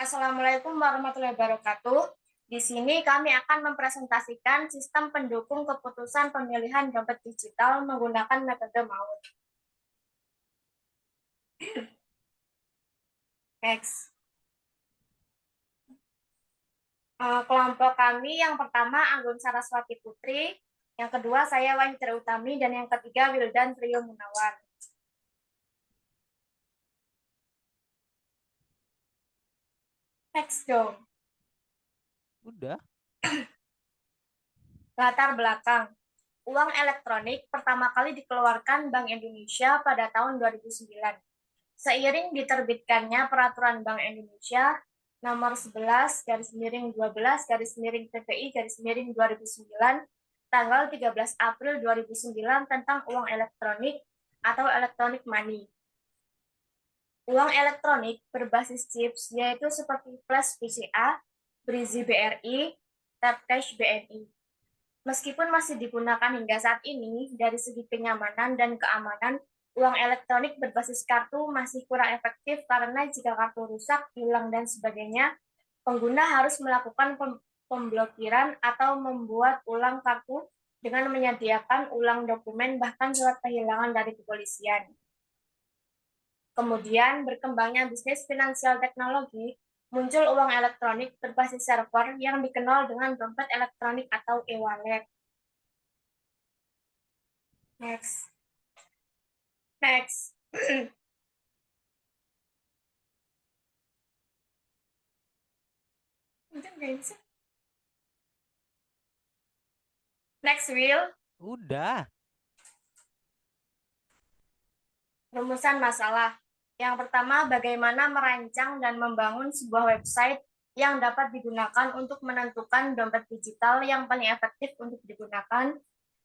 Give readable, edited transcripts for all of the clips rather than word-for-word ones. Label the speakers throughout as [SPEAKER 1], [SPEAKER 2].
[SPEAKER 1] Assalamualaikum warahmatullahi wabarakatuh. Di sini kami akan mempresentasikan sistem pendukung keputusan pemilihan dompet digital menggunakan metode MAUT. Next. Kelompok kami yang pertama Anggun Saraswati Putri, yang kedua saya Wahyu Utami, dan yang ketiga Wildan Trio Munawan. Next dong.
[SPEAKER 2] Udah.
[SPEAKER 1] Latar belakang. Uang elektronik pertama kali dikeluarkan Bank Indonesia pada tahun 2009. Seiring diterbitkannya Peraturan Bank Indonesia Nomor 11 garis miring 12 garis miring PPI garis miring 2009 tanggal 13 April 2009 tentang uang elektronik atau electronic money. Uang elektronik berbasis chips yaitu seperti flash BCA, Breezy BRI, Tap Cash BNI. Meskipun masih digunakan hingga saat ini, dari segi kenyamanan dan keamanan, uang elektronik berbasis kartu masih kurang efektif karena jika kartu rusak, hilang, dan sebagainya, pengguna harus melakukan pemblokiran atau membuat ulang kartu dengan menyediakan ulang dokumen bahkan surat kehilangan dari kepolisian. Kemudian, berkembangnya bisnis finansial teknologi, muncul uang elektronik berbasis server yang dikenal dengan dompet elektronik atau e-wallet. Next. Next. Next, Will.
[SPEAKER 2] Udah.
[SPEAKER 1] Rumusan masalah. Yang pertama, bagaimana merancang dan membangun sebuah website yang dapat digunakan untuk menentukan dompet digital yang paling efektif untuk digunakan.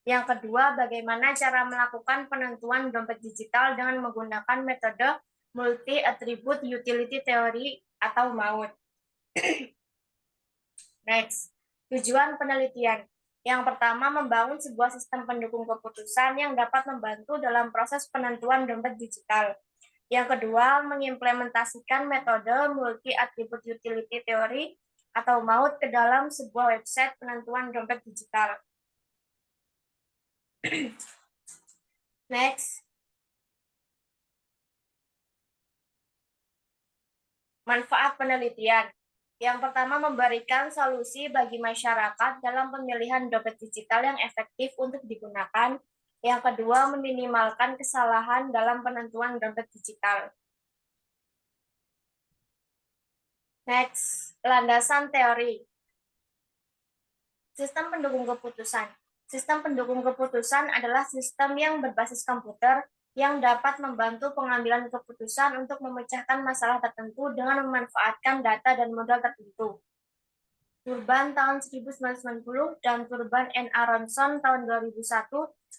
[SPEAKER 1] Yang kedua, bagaimana cara melakukan penentuan dompet digital dengan menggunakan metode Multi-Attribute Utility Theory atau MAUT. Next, tujuan penelitian. Yang pertama, membangun sebuah sistem pendukung keputusan yang dapat membantu dalam proses penentuan dompet digital. Yang kedua, mengimplementasikan metode Multi-Attribute Utility Theory atau MAUT ke dalam sebuah website penentuan dompet digital. Next. Manfaat penelitian. Yang pertama, memberikan solusi bagi masyarakat dalam pemilihan dompet digital yang efektif untuk digunakan. Yang kedua, meminimalkan kesalahan dalam penentuan dompet digital. Next, landasan teori. Sistem pendukung keputusan. Sistem pendukung keputusan adalah sistem yang berbasis komputer yang dapat membantu pengambilan keputusan untuk memecahkan masalah tertentu dengan memanfaatkan data dan modal tertentu. Turban tahun 1990 dan Turban N. Aronson tahun 2001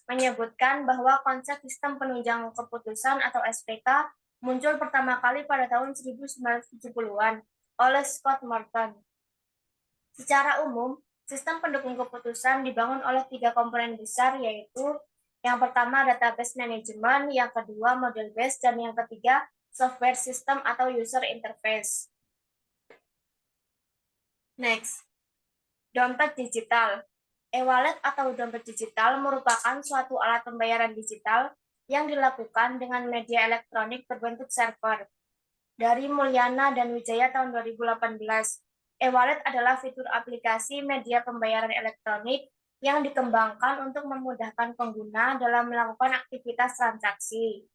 [SPEAKER 1] menyebutkan bahwa konsep sistem penunjang keputusan atau SPK muncul pertama kali pada tahun 1970-an oleh Scott Morton. Secara umum, sistem pendukung keputusan dibangun oleh 3 komponen besar, yaitu yang pertama database management, yang kedua model base, dan yang ketiga software system atau user interface. Next, dompet digital. E-wallet atau dompet digital merupakan suatu alat pembayaran digital yang dilakukan dengan media elektronik berbentuk server. Dari Mulyana dan Wijaya tahun 2018, e-wallet adalah fitur aplikasi media pembayaran elektronik yang dikembangkan untuk memudahkan pengguna dalam melakukan aktivitas transaksi.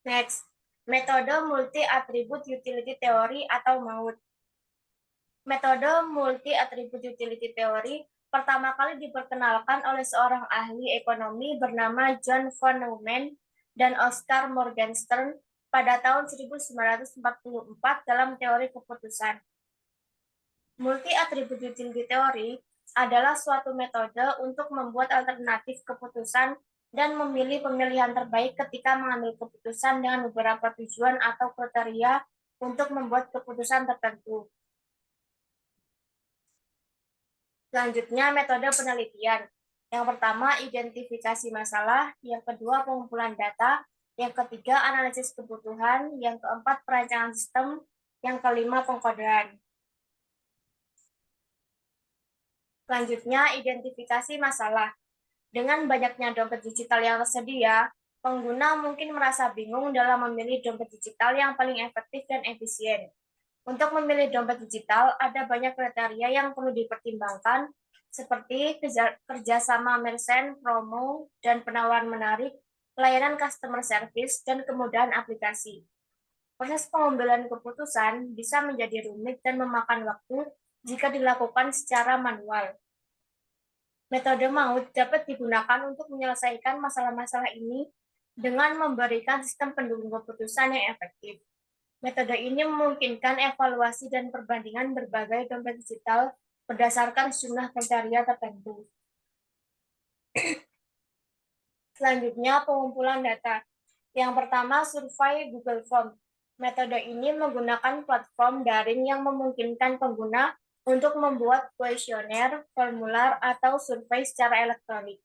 [SPEAKER 1] Next, metode Multi-Attribute Utility Theory atau MAUT. Metode Multi-Attribute Utility Theory pertama kali diperkenalkan oleh seorang ahli ekonomi bernama John von Neumann dan Oscar Morgenstern pada tahun 1944 dalam teori keputusan. Multi-Attribute Utility Theory adalah suatu metode untuk membuat alternatif keputusan dan memilih pemilihan terbaik ketika mengambil keputusan dengan beberapa tujuan atau kriteria untuk membuat keputusan tertentu. Selanjutnya, metode penelitian. Yang pertama, identifikasi masalah. Yang kedua, pengumpulan data. Yang ketiga, analisis kebutuhan. Yang keempat, perancangan sistem. Yang kelima, pengkodean. Selanjutnya, identifikasi masalah. Dengan banyaknya dompet digital yang tersedia, pengguna mungkin merasa bingung dalam memilih dompet digital yang paling efektif dan efisien. Untuk memilih dompet digital, ada banyak kriteria yang perlu dipertimbangkan, seperti kerjasama merchant, promo, dan penawaran menarik, layanan customer service, dan kemudahan aplikasi. Proses pengambilan keputusan bisa menjadi rumit dan memakan waktu jika dilakukan secara manual. Metode MAUT dapat digunakan untuk menyelesaikan masalah-masalah ini dengan memberikan sistem pendukung keputusan yang efektif. Metode ini memungkinkan evaluasi dan perbandingan berbagai dompet digital berdasarkan sejumlah kriteria tertentu. Selanjutnya, pengumpulan data. Yang pertama, survei Google Form. Metode ini menggunakan platform daring yang memungkinkan pengguna untuk membuat kuesioner, formular, atau survei secara elektronik.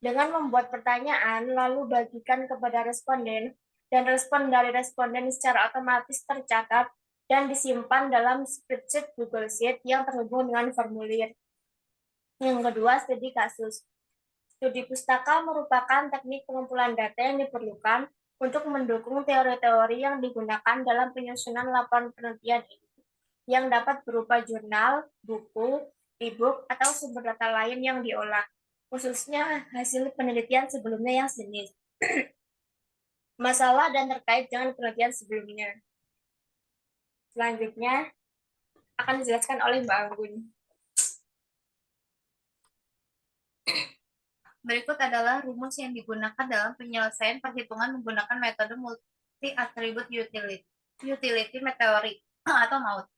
[SPEAKER 1] Dengan membuat pertanyaan, lalu bagikan kepada responden, dan respon dari responden secara otomatis tercatat dan disimpan dalam spreadsheet Google Sheet yang terhubung dengan formulir. Yang kedua, studi kasus. Studi pustaka merupakan teknik pengumpulan data yang diperlukan untuk mendukung teori-teori yang digunakan dalam penyusunan laporan penelitian ini, yang dapat berupa jurnal, buku, e-book, atau sumber data lain yang diolah, khususnya hasil penelitian sebelumnya yang sejenis. Masalah dan terkait dengan penelitian sebelumnya. Selanjutnya akan dijelaskan oleh Mbak Anggun. Berikut adalah rumus yang digunakan dalam penyelesaian perhitungan menggunakan metode multi-attribute utility meteori atau MAUT.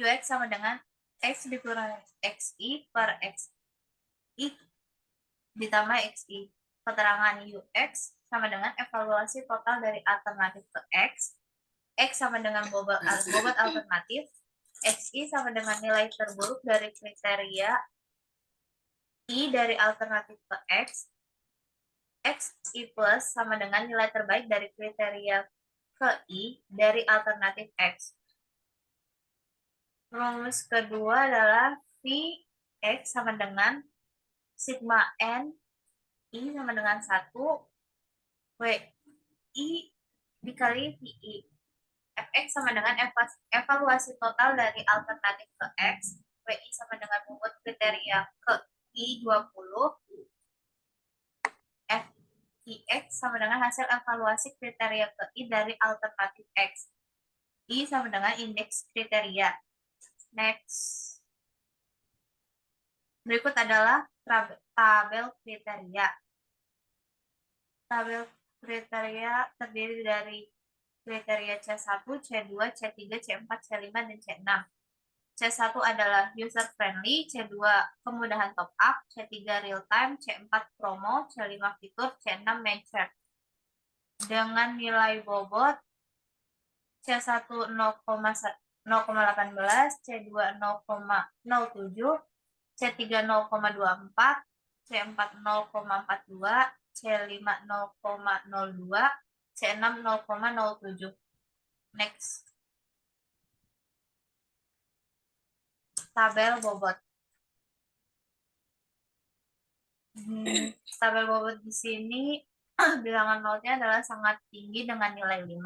[SPEAKER 1] UX sama dengan X dikurang XI per XI ditambah XI. Keterangan UX sama dengan evaluasi total dari alternatif ke X sama dengan bobot alternatif, XI sama dengan nilai terburuk dari kriteria I dari alternatif ke XI plus sama dengan nilai terbaik dari kriteria ke I dari alternatif X. Rumus kedua adalah Vx sama dengan sigma N I sama dengan 1 WI dikali VI. Fx sama dengan evaluasi total dari alternatif ke X, WI sama dengan bobot kriteria ke I20, Fix sama dengan hasil evaluasi kriteria ke I dari alternatif X. I sama dengan indeks kriteria. Next. Berikut adalah tabel kriteria. Tabel kriteria terdiri dari kriteria C1, C2, C3, C4, C5, dan C6. C1 adalah user friendly, C2 kemudahan top up, C3 real time, C4 promo, C5 fitur, C6 matcher. Dengan nilai bobot C1 0,18, C2 0,07, C3 0,24, C4 0,42, C5 0,02, C6 0,07. Next. Tabel bobot. Tabel bobot di sini bilangan nolnya adalah sangat tinggi dengan nilai 5,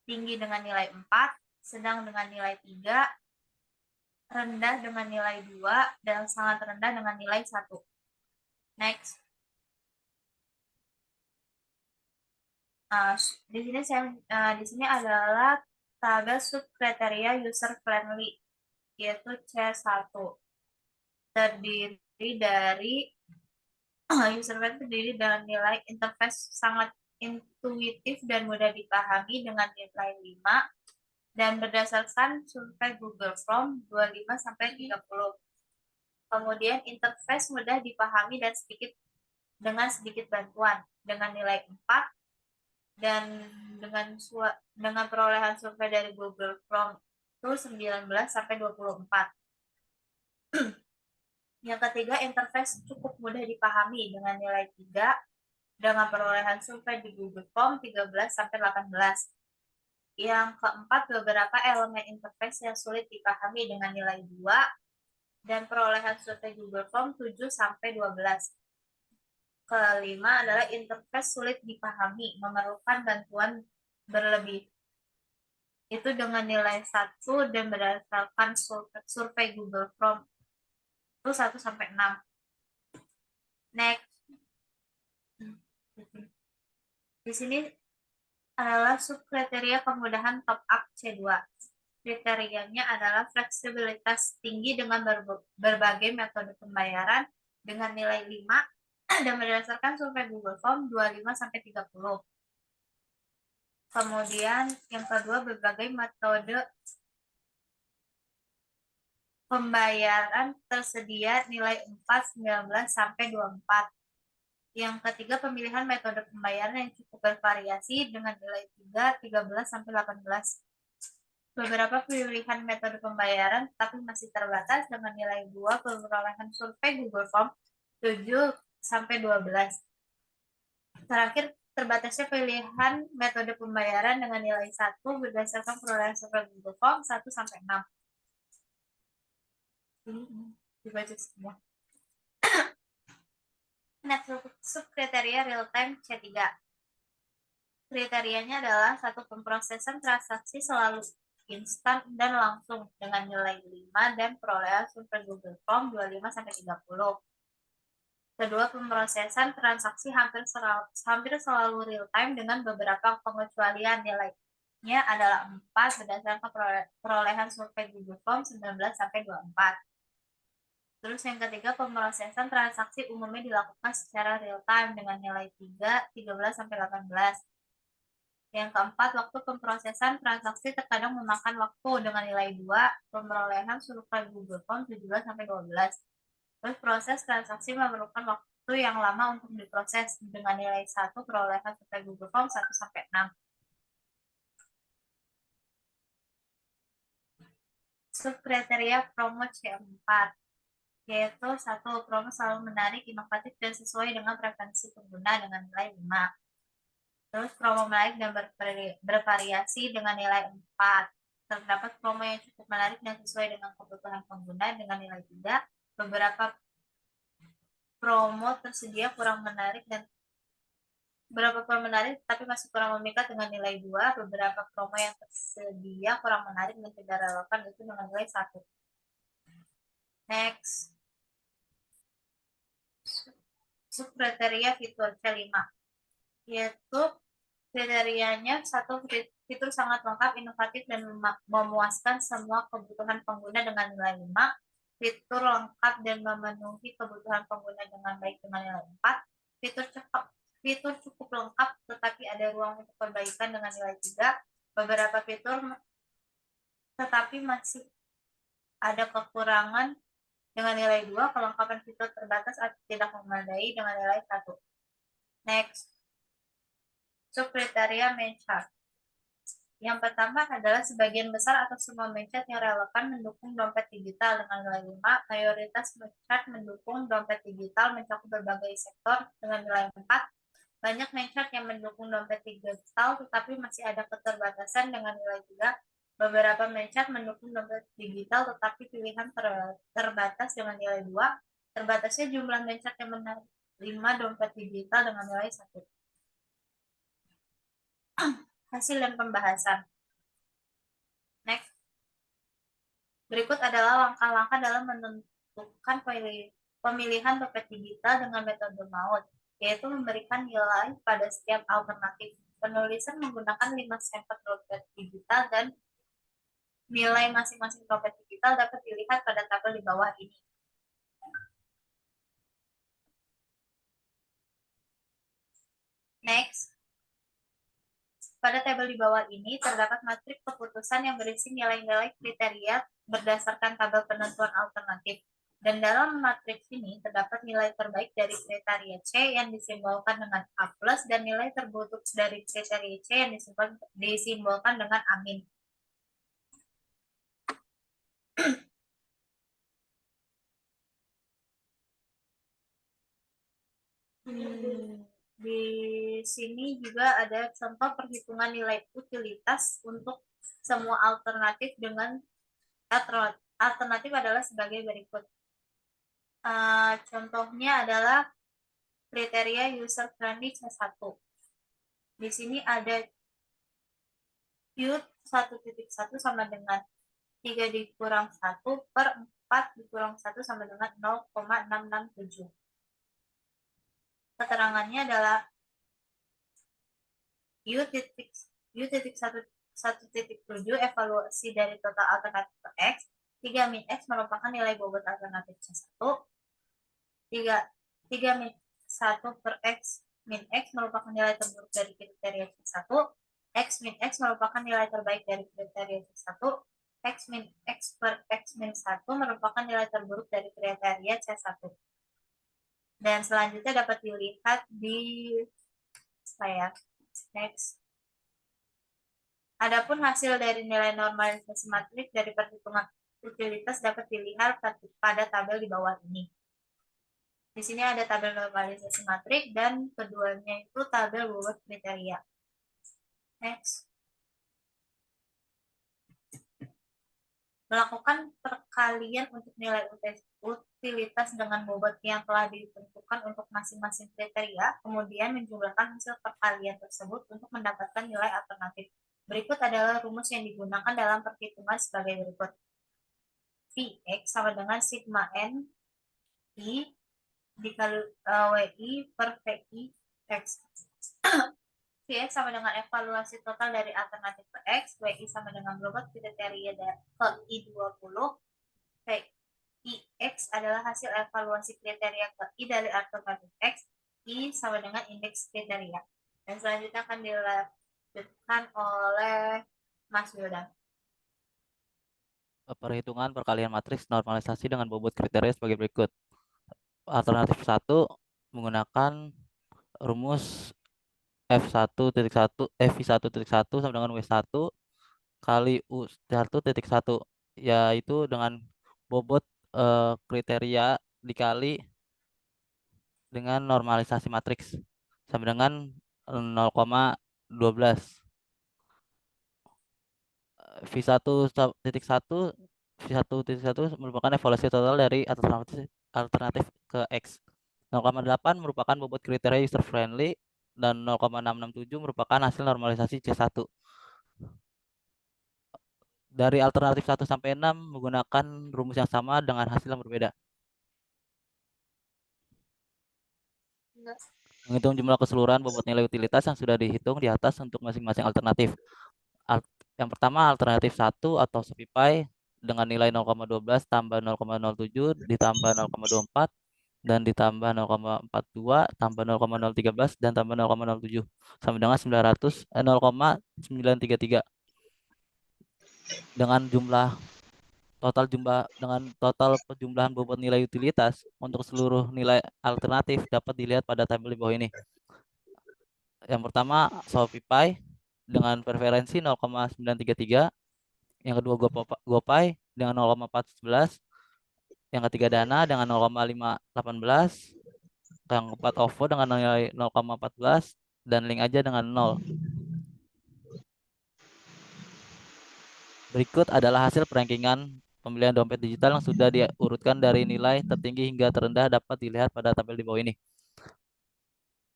[SPEAKER 1] tinggi dengan nilai 4, sedang dengan nilai 3, rendah dengan nilai 2, dan sangat rendah dengan nilai 1. Next. Di sini adalah tabel subkriteria user friendly, yaitu C1. Terdiri dari user friendly terdiri dari nilai interface sangat intuitif dan mudah dipahami dengan nilai 5 dan berdasarkan survei Google Form 25 sampai 30. Kemudian interface mudah dipahami dan dengan sedikit bantuan dengan nilai 4 dan dengan perolehan survei dari Google Form itu 19 sampai 24. Yang ketiga, interface cukup mudah dipahami dengan nilai 3 dengan perolehan survei di Google Form 13 sampai 18. Yang keempat, beberapa elemen interface yang sulit dipahami dengan nilai 2 dan perolehan survei Google Form 7 sampai 12. Kelima adalah interface sulit dipahami, memerlukan bantuan berlebih. Itu dengan nilai 1 dan berdasarkan survei Google Form itu 1 sampai 6. Next. Di sini adalah subkriteria kemudahan top up C2. Kriterianya adalah fleksibilitas tinggi dengan berbagai metode pembayaran dengan nilai 5 dan berdasarkan survei Google Form 25 sampai 30. Kemudian yang kedua, berbagai metode pembayaran tersedia nilai 4, 19 sampai 24. Yang ketiga, pemilihan metode pembayaran yang cukup bervariasi dengan nilai 3, 13 sampai 18. Beberapa pilihan metode pembayaran tapi masih terbatas dengan nilai 2 perolehan survei Google Form 7 sampai 12. Terakhir, terbatasnya pilihan metode pembayaran dengan nilai 1 berdasarkan perolehan survei Google Form 1 sampai 6. Dibaca semua. Next, subkriteria real time C3. Kriterianya adalah satu, pemrosesan transaksi selalu instan dan langsung dengan nilai 5 dan perolehan survei Google Form 25 sampai 30. Kedua, pemrosesan transaksi hampir selalu real time dengan beberapa pengecualian. Nilainya adalah 4 berdasarkan perolehan survei Google Form 19 sampai 24. Terus yang ketiga, pemrosesan transaksi umumnya dilakukan secara real time dengan nilai 3, 13 sampai 18. Yang keempat, waktu pemrosesan transaksi terkadang memakan waktu dengan nilai 2, pemerolehan survei Google Form 17 sampai 12. Terus proses transaksi memerlukan waktu yang lama untuk diproses dengan nilai 1, perolehan survei Google Form 1 sampai 6. Subkriteria promo C4, yaitu 1, promo selalu menarik, inovatif, dan sesuai dengan preferensi pengguna dengan nilai 5. Terus promo menarik dan bervariasi dengan nilai 4. Terdapat promo yang cukup menarik dan sesuai dengan kebutuhan pengguna dengan nilai 3. Beberapa promo tersedia kurang menarik dan tapi masih kurang memikat dengan nilai 2. Beberapa promo yang tersedia kurang menarik dan tidak relevan itu dengan nilai 1. Next. Subkriteria fitur C5, yaitu kriterianya 1, fitur sangat lengkap, inovatif, dan memuaskan semua kebutuhan pengguna dengan nilai 5. Fitur lengkap dan memenuhi kebutuhan pengguna dengan baik dengan nilai 4. Fitur cukup lengkap tetapi ada ruang untuk perbaikan dengan nilai 3. Beberapa fitur tetapi masih ada kekurangan dengan nilai 2. Kelengkapan fitur terbatas atau tidak memadai dengan nilai 1. Next. Subkriteria main chart. Yang pertama adalah sebagian besar atau semua main chart yang relevan mendukung dompet digital dengan nilai 5. Mayoritas main chart mendukung dompet digital mencakup berbagai sektor dengan nilai 4. Banyak main chart yang mendukung dompet digital tetapi masih ada keterbatasan dengan nilai 3. Beberapa main chart mendukung dompet digital tetapi pilihan terbatas dengan nilai 2. Terbatasnya jumlah main chart yang menerima dompet digital dengan nilai 1. Hasil dan pembahasan. Next. Berikut adalah langkah-langkah dalam menentukan pemilihan dompet digital dengan metode MAUT, yaitu memberikan nilai pada setiap alternatif. Penulisan menggunakan 5 sampel dompet digital dan nilai masing-masing dompet digital dapat dilihat pada tabel di bawah ini. Next. Pada tabel di bawah ini terdapat matriks keputusan yang berisi nilai-nilai kriteria berdasarkan tabel penentuan alternatif. Dan dalam matriks ini terdapat nilai terbaik dari kriteria C yang disimbolkan dengan A+, dan nilai terburuk dari kriteria C yang disimbolkan dengan amin. Di sini juga ada contoh perhitungan nilai utilitas untuk semua alternatif dengan alternatif adalah sebagai berikut. Contohnya adalah kriteria user friendly C1. Di sini ada Q 1.1 sama dengan 3 dikurang 1 per 4 dikurang 1 sama dengan 0,667. Keterangannya adalah U titik 1.7 evaluasi dari total alternatif X. 3 min X merupakan nilai bobot alternatif C1. 3 min 1 per X min X merupakan nilai terburuk dari kriteria C1. X min X merupakan nilai terbaik dari kriteria C1. X min X per X min 1 merupakan nilai terburuk dari kriteria C1. Dan selanjutnya dapat dilihat di next. Adapun hasil dari nilai normalisasi matrik dari perhitungan utilitas dapat dilihat pada tabel di bawah ini. Di sini ada tabel normalisasi matrik dan keduanya itu tabel bobot kriteria. Next. Melakukan perkalian untuk nilai utilitas dengan bobot yang telah ditentukan untuk masing-masing kriteria, kemudian menjumlahkan hasil perkalian tersebut untuk mendapatkan nilai alternatif. Berikut adalah rumus yang digunakan dalam perhitungan sebagai berikut. Vx sama dengan sigma n I dikali WI per VI X. Vx sama dengan evaluasi total dari alternatif ke X, WI sama dengan bobot kriteria ke I20, VIX adalah hasil evaluasi kriteria ke I dari alternatif X, I sama dengan indeks kriteria. Dan selanjutnya akan dilanjutkan oleh Mas Wildan.
[SPEAKER 2] Perhitungan perkalian matriks normalisasi dengan bobot kriteria sebagai berikut. Alternatif 1 menggunakan rumus F1.1 F1.1 sama dengan W1 kali U1.1, yaitu dengan bobot kriteria dikali dengan normalisasi matriks sama dengan 0,12. V1.1 V1.1 merupakan evaluasi total dari alternatif ke X. 0,8 merupakan bobot kriteria user friendly dan 0,667 merupakan hasil normalisasi C1. Dari alternatif 1 sampai 6 menggunakan rumus yang sama dengan hasil yang berbeda. Menghitung jumlah keseluruhan bobot nilai utilitas yang sudah dihitung di atas untuk masing-masing alternatif. Yang pertama alternatif 1 atau SoFiPy dengan nilai 0,12 tambah 0,07 ditambah 0,24 dan ditambah 0,42 tambah 0,013 dan tambah 0,07 sama dengan 0,933 dengan total penjumlahan bobot nilai utilitas untuk seluruh nilai alternatif dapat dilihat pada tabel di bawah ini. Yang pertama SoFiPy dengan preferensi 0,933, yang kedua GoPay dengan 0,411, yang ketiga Dana dengan 0,518, yang keempat OVO dengan nilai 0,14 dan link aja dengan 0. Berikut adalah hasil perankingan pembelian dompet digital yang sudah diurutkan dari nilai tertinggi hingga terendah dapat dilihat pada tabel di bawah ini.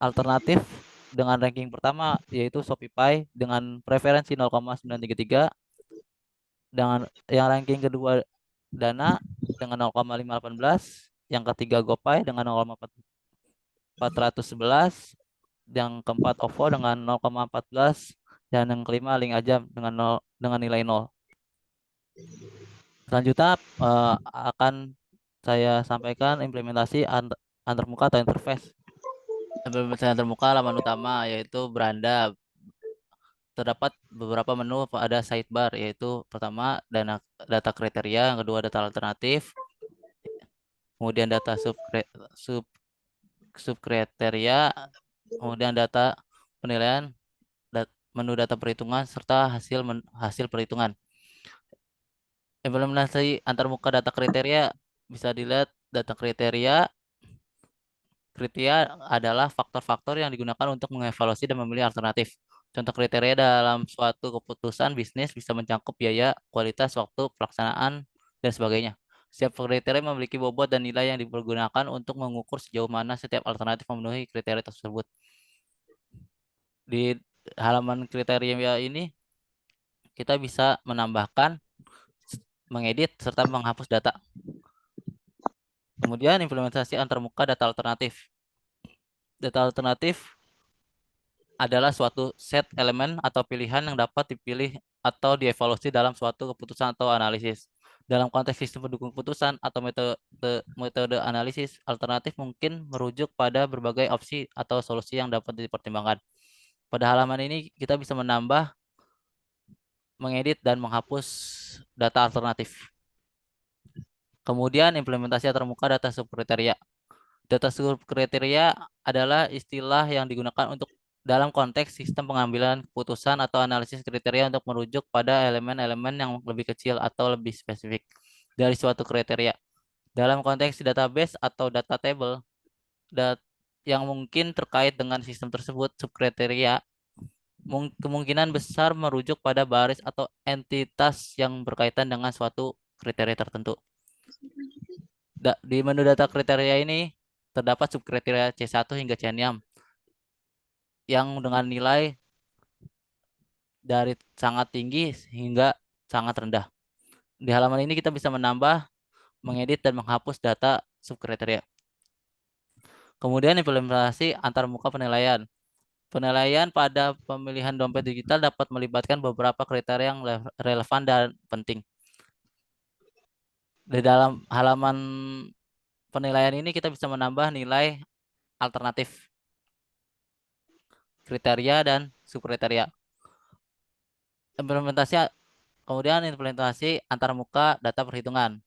[SPEAKER 2] Alternatif dengan ranking pertama yaitu ShopeePay dengan preferensi 0,933, dengan yang ranking kedua Dana dengan 0,518, yang ketiga GoPay dengan 0,411, yang keempat OVO dengan 0,14 dan yang kelima link aja dengan nilai 0. Selanjutnya akan saya sampaikan implementasi antarmuka atau interface. Implementasi antarmuka halaman utama yaitu beranda. Terdapat beberapa menu pada sidebar, yaitu pertama data kriteria, yang kedua data alternatif, kemudian data subkriteria, kemudian data penilaian, menu data perhitungan, serta hasil perhitungan. Implementasi antarmuka data kriteria bisa dilihat data kriteria, Kriteria adalah faktor-faktor yang digunakan untuk mengevaluasi dan memilih alternatif. Contoh kriteria dalam suatu keputusan bisnis bisa mencakup biaya, kualitas, waktu, pelaksanaan, dan sebagainya. Setiap kriteria memiliki bobot dan nilai yang dipergunakan untuk mengukur sejauh mana setiap alternatif memenuhi kriteria tersebut. Di halaman kriteria ini, kita bisa menambahkan, mengedit, serta menghapus data. Kemudian implementasi antarmuka data alternatif. Data alternatif adalah suatu set elemen atau pilihan yang dapat dipilih atau dievaluasi dalam suatu keputusan atau analisis. Dalam konteks sistem pendukung keputusan atau metode analisis alternatif mungkin merujuk pada berbagai opsi atau solusi yang dapat dipertimbangkan. Pada halaman ini kita bisa menambah, mengedit, dan menghapus data alternatif. Kemudian implementasi antarmuka data subkriteria. Data subkriteria adalah istilah yang digunakan untuk dalam konteks sistem pengambilan keputusan atau analisis kriteria untuk merujuk pada elemen-elemen yang lebih kecil atau lebih spesifik dari suatu kriteria. Dalam konteks database atau data table, yang mungkin terkait dengan sistem tersebut, subkriteria kemungkinan besar merujuk pada baris atau entitas yang berkaitan dengan suatu kriteria tertentu. Di menu data kriteria ini terdapat subkriteria C1 hingga C6 yang dengan nilai dari sangat tinggi hingga sangat rendah. Di halaman ini kita bisa menambah, mengedit, dan menghapus data subkriteria. Kemudian implementasi antarmuka penilaian. Penilaian pada pemilihan dompet digital dapat melibatkan beberapa kriteria yang relevan dan penting. Di dalam halaman penilaian ini kita bisa menambah nilai alternatif, kriteria, dan subkriteria. Kemudian implementasi antarmuka data perhitungan.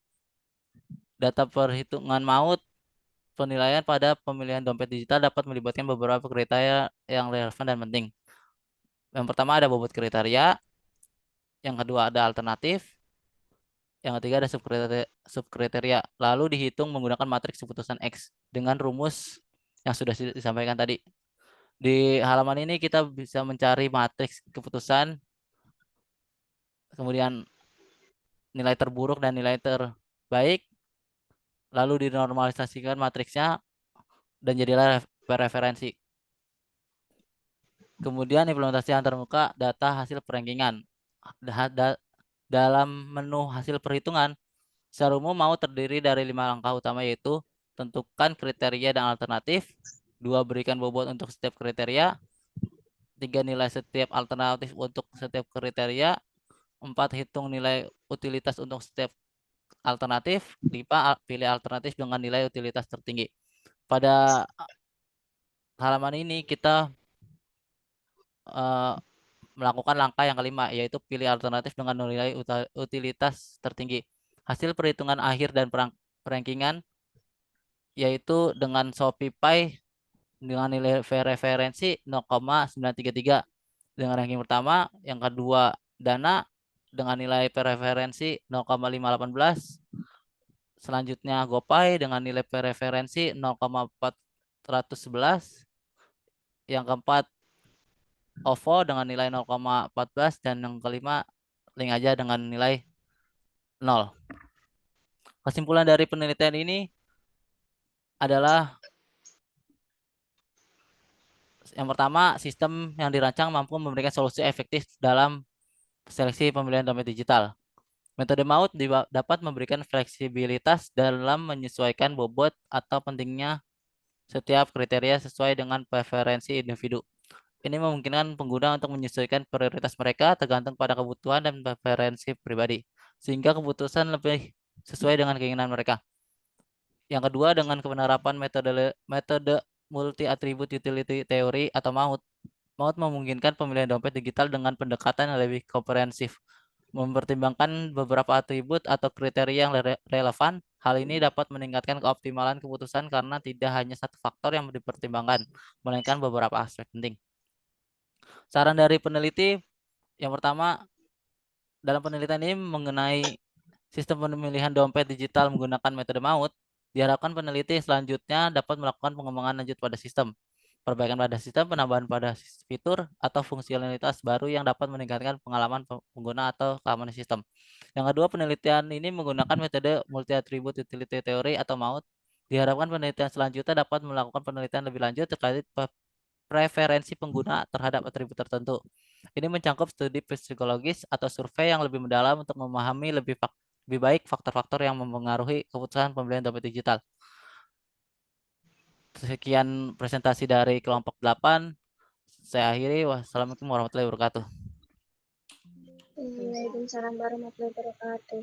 [SPEAKER 2] Data perhitungan maut penilaian pada pemilihan dompet digital dapat melibatkan beberapa kriteria yang relevan dan penting. Yang pertama ada bobot kriteria, yang kedua ada alternatif, yang ketiga ada subkriteria. Lalu dihitung menggunakan matriks keputusan X dengan rumus yang sudah disampaikan tadi. Di halaman ini kita bisa mencari matriks keputusan, kemudian nilai terburuk dan nilai terbaik, lalu dinormalisasikan matriksnya dan jadilah referensi. Kemudian implementasi antarmuka data hasil perankingan. Dalam menu hasil perhitungan, secara umum mau terdiri dari 5 langkah utama, yaitu tentukan kriteria dan alternatif, 2 berikan bobot untuk setiap kriteria, 3 nilai setiap alternatif untuk setiap kriteria, 4 hitung nilai utilitas untuk setiap alternatif, 5 pilih alternatif dengan nilai utilitas tertinggi. Pada halaman ini kita melakukan langkah yang kelima, yaitu pilih alternatif dengan nilai utilitas tertinggi. Hasil perhitungan akhir dan perankingan yaitu dengan ShopeePay dengan nilai referensi 0,933 dengan ranking pertama, yang kedua Dana dengan nilai preferensi 0,518, selanjutnya GoPay dengan nilai preferensi 0,411, yang keempat OVO dengan nilai 0,14, dan yang kelima link aja dengan nilai 0. Kesimpulan dari penelitian ini adalah yang pertama, sistem yang dirancang mampu memberikan solusi efektif dalam seleksi pemilihan dompet digital. Metode maut dapat memberikan fleksibilitas dalam menyesuaikan bobot atau pentingnya setiap kriteria sesuai dengan preferensi individu. Ini memungkinkan pengguna untuk menyesuaikan prioritas mereka tergantung pada kebutuhan dan preferensi pribadi, sehingga keputusan lebih sesuai dengan keinginan mereka. Yang kedua, dengan penerapan metode multi atribute utility theory atau MAUT. MAUT memungkinkan pemilihan dompet digital dengan pendekatan yang lebih komprehensif, mempertimbangkan beberapa atribut atau kriteria yang relevan. Hal ini dapat meningkatkan keoptimalan keputusan karena tidak hanya satu faktor yang dipertimbangkan, melainkan beberapa aspek penting. Saran dari peneliti, yang pertama, dalam penelitian ini mengenai sistem pemilihan dompet digital menggunakan metode MAUT, Diharapkan peneliti selanjutnya dapat melakukan pengembangan lanjut pada sistem, perbaikan pada sistem, penambahan pada fitur atau fungsionalitas baru yang dapat meningkatkan pengalaman pengguna atau keamanan sistem. Yang kedua, penelitian ini menggunakan metode multi attribute utility theory atau MAUT. Diharapkan penelitian selanjutnya dapat melakukan penelitian lebih lanjut terkait preferensi pengguna terhadap atribut tertentu. Ini mencakup studi psikologis atau survei yang lebih mendalam untuk memahami lebih baik faktor-faktor yang mempengaruhi keputusan pembelian dompet digital. Sekian presentasi dari kelompok 8. Saya akhiri. Wassalamualaikum warahmatullahi wabarakatuh.
[SPEAKER 1] Waalaikumsalam warahmatullahi wabarakatuh.